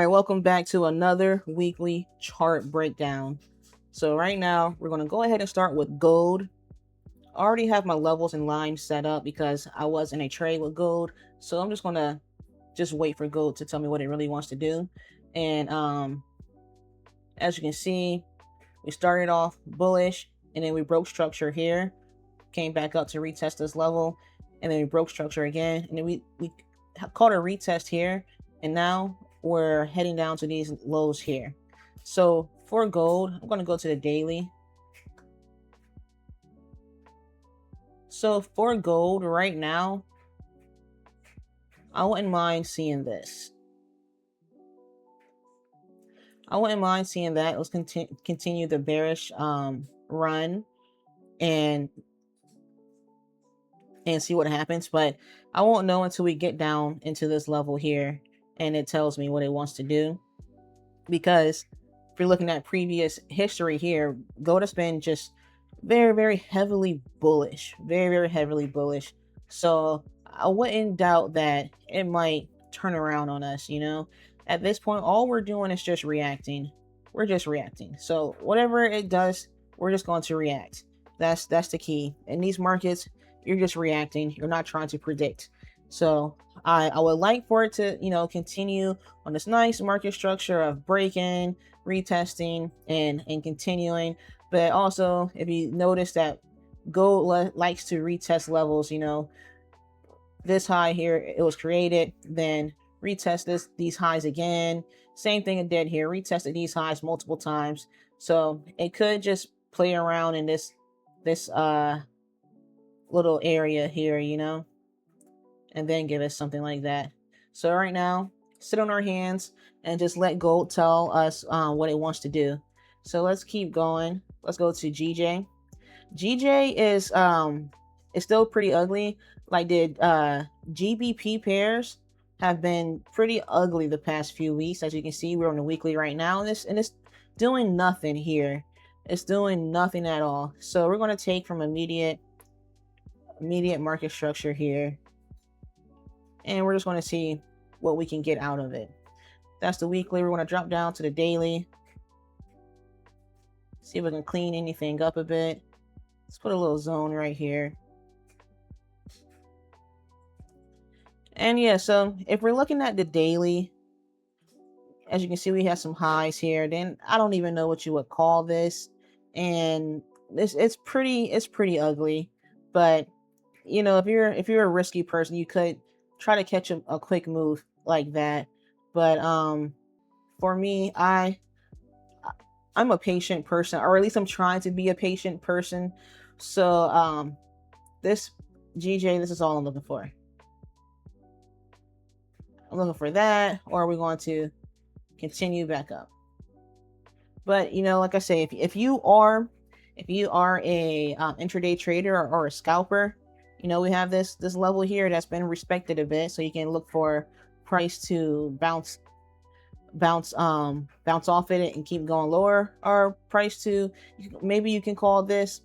All right, welcome back to another weekly chart breakdown. So right now we're going to go ahead and start with gold. I already have my levels and lines set up because I was in a trade with gold. So I'm just going to wait for gold to tell me what it really wants to do. And as you can see, we started off bullish and then we broke structure here, came back up to retest this level, and then we broke structure again, and then we caught a retest here, and now we're heading down to these lows here. So for gold, I'm going to go to the daily. So for gold right now, I wouldn't mind seeing this. I wouldn't mind seeing that. Let's continue the bearish run and see what happens. But I won't know until we get down into this level here and it tells me what it wants to do. Because if you're looking at previous history here, gold has been just very, very heavily bullish. Very, very heavily bullish. So I wouldn't doubt that it might turn around on us, you know? At this point, all we're doing is just reacting. We're just reacting. So whatever it does, we're just going to react. That's the key. In these markets, you're just reacting. You're not trying to predict. So I would like for it to, continue on this nice market structure of breaking, retesting, and continuing. But also, if you notice that gold likes to retest levels, this high here, it was created, then retest these highs again. Same thing it did here, retested these highs multiple times. So it could just play around in this little area here, and then give us something like that. So right now, sit on our hands and just let gold tell us what it wants to do. So let's keep going. Let's go to GJ. GJ is still pretty ugly. Like the GBP pairs have been pretty ugly the past few weeks. As you can see, we're on the weekly right now, and it's doing nothing here. It's doing nothing at all. So we're going to take from immediate market structure here, and we're just going to see what we can get out of it. That's the weekly. We're going to drop down to the daily, see if we can clean anything up a bit. Let's put a little zone right here. And yeah, so if we're looking at the daily, as you can see, we have some highs here. Then I don't even know what you would call this, and it's pretty ugly. But if you're a risky person, you could try to catch a quick move like that. But for me, I'm a patient person, or at least I'm trying to be a patient person. So this GJ, this is all I'm looking for. I'm looking for that, or are we going to continue back up? But like I say, if you are a intraday trader or a scalper, we have this level here that's been respected a bit, so you can look for price to bounce off it and keep going lower, or price to, maybe you can call this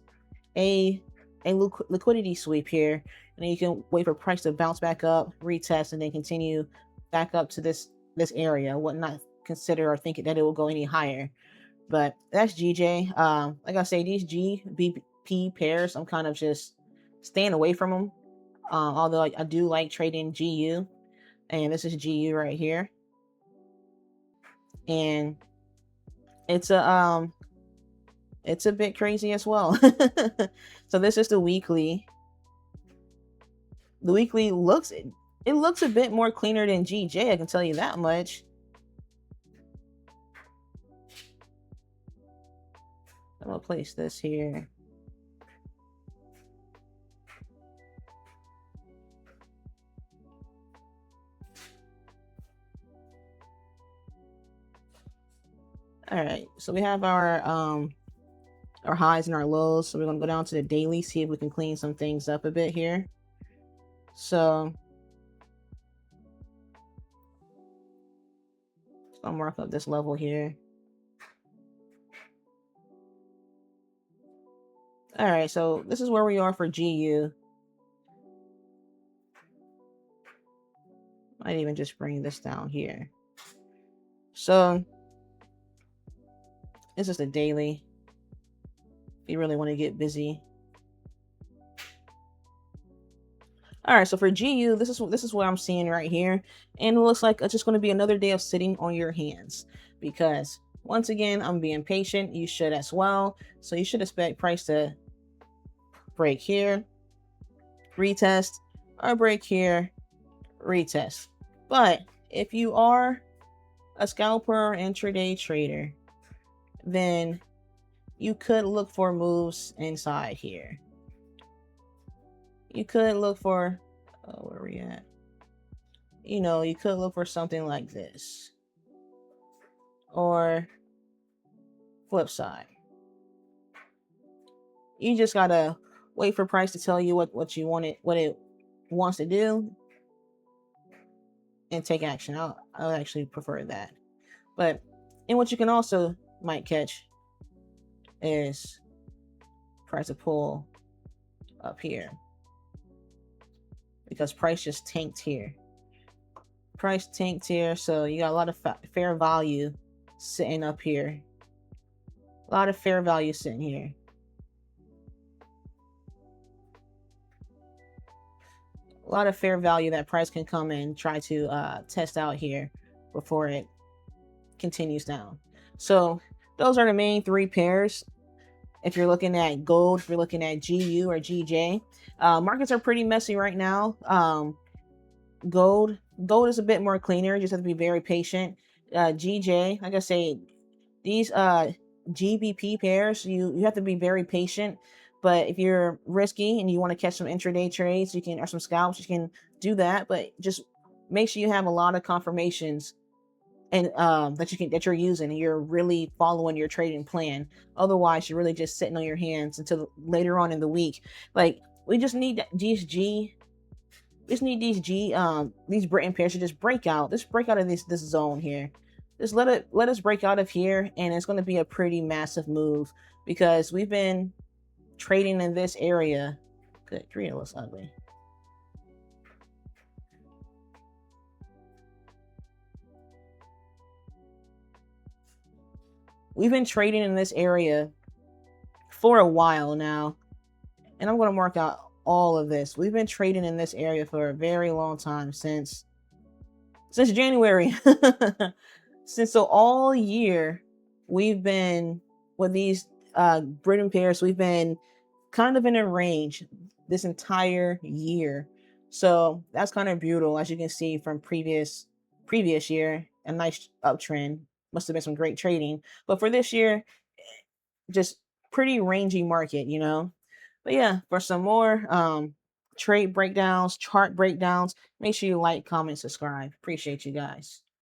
a liquidity sweep here, and then you can wait for price to bounce back up, retest, and then continue back up to this area. Would not consider or think that it will go any higher. But that's GJ. Like I say, these GBP pairs, I'm kind of just staying away from them. Although I do like trading GU, and this is GU right here, and it's a bit crazy as well. So this is the weekly. The weekly looks a bit more cleaner than GJ, I can tell you that much. I'm gonna place this here. All right, so we have our highs and our lows. So we're gonna go down to the daily, see if we can clean some things up a bit here. So I'll mark up this level here. All right, so this is where we are for GU. Might even just bring this down here. So this is the daily. If you really want to get busy. All right, so for GU, this is what I'm seeing right here, and it looks like it's just going to be another day of sitting on your hands because once again, I'm being patient. You should as well. So you should expect price to break here, retest, or break here, retest. But if you are a scalper or intraday trader, then you could look for moves inside here. You could look for, where are we at? You know, you could look for something like this. Or flip side. You just gotta wait for price to tell you what you want what it wants to do, and take action. I'll actually prefer that. But and what you can also might catch is price to pull up here because price just tanked here. Price tanked here, so you got a lot of fair value sitting up here. A lot of fair value sitting here. A lot of fair value that price can come and try to test out here before it continues down. So those are the main three pairs. If you're looking at gold, if you're looking at GU or GJ, markets are pretty messy right now. Gold is a bit more cleaner. You just have to be very patient. GJ, like I say, these GBP pairs, you have to be very patient. But if you're risky and you want to catch some intraday trades, you can, or some scalps, you can do that. But just make sure you have a lot of confirmations and that you're using and you're really following your trading plan. Otherwise, you're really just sitting on your hands until later on in the week. Like we just need these these Britain pairs to just break out. Let's break out of this zone here. Just let us break out of here, and it's going to be a pretty massive move because we've been trading in this area. Good, green looks ugly. We've been trading in this area for a while now, and I'm going to mark out all of this. We've been trading in this area for a very long time, since January. So all year we've been with these Britain pairs. We've been kind of in a range this entire year, so that's kind of brutal, as you can see from previous year. A nice uptrend, must have been some great trading, but for this year, just pretty rangy market, you know. But yeah, for some more trade breakdowns, chart breakdowns, make sure you like, comment, subscribe. Appreciate you guys.